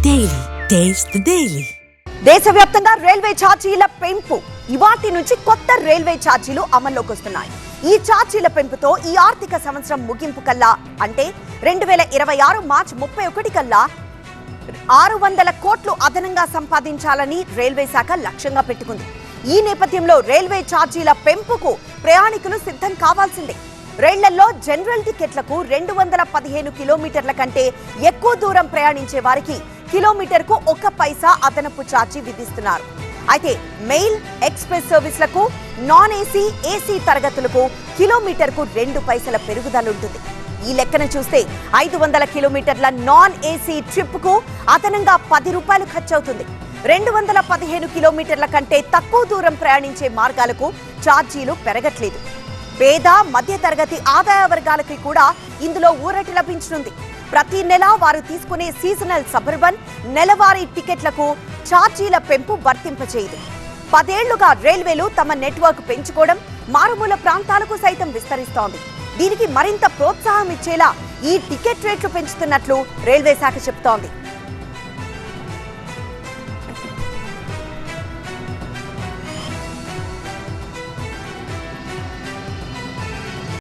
Daily taste the daily. దేశవ్యాప్తంగా railway ఛార్జీల పెంపు. ఇవాటి నుంచి కొత్త రైల్వే ఛార్జీలు అమల్లోకి వస్తున్నాయి. ఈ ఛార్జీల పెంపుతో ఈ ఆర్థిక సంవత్సరం ముగింపు కల్లా అంటే 2026 మార్చి 31 కల్లా 600 కోట్లు అదనంగా సంపాదించాలని రైల్వే శాఖ లక్ష్యంగా పెట్టుకుంది. ఈ నేపథ్యంలో రైల్వే ఛార్జీల పెంపుకు ప్రయాణికులు సిద్ధం కావాల్సిందే. రైళ్లలో జనరల్ టికెట్లకు 215 కిలోమీటర్ల కంటే ఎక్కువ దూరం ప్రయాణించే వారికి కిలోమీటర్కు 1 పైసా అదనపు ఛార్జీ విధిస్తున్నారు. అయితే మెయిల్, ఎక్స్ప్రెస్ సర్వీసులకు, నాన్ ఏసీ, ఏసీ తరగతులకు కిలోమీటర్కు 2 పైసల పెరుగుదల ఉంటుంది. ఈ లెక్కన చూస్తే 500 కిలోమీటర్ల నాన్ ఏసీ ట్రిప్కు అదనంగా 10 రూపాయలు ఖర్చవుతుంది. 215 కిలోమీటర్ల కంటే తక్కువ దూరం ప్రయాణించే మార్గాలకు ఛార్జీలు పెరగట్లేదు. పేద, మధ్యతరగతి ఆదాయ వర్గాలకి కూడా ఇందులో ఊరట లభించనుంది. ప్రతి నెల వారు తీసుకునే సీజనల్ సబర్బన్, నెలవారీ టికెట్లకు ఛార్జీల పెంపు వర్తింపచేయదు. 10 ఏళ్లుగా రైల్వేలు తమ నెట్వర్క్ పెంచుకోవడం, మారుమూల ప్రాంతాలకు సైతం విస్తరిస్తోంది. దీనికి మరింత ప్రోత్సాహం ఇచ్చేలా ఈ టికెట్ రేట్లు పెంచుతున్నట్లు రైల్వే శాఖ చెబుతోంది.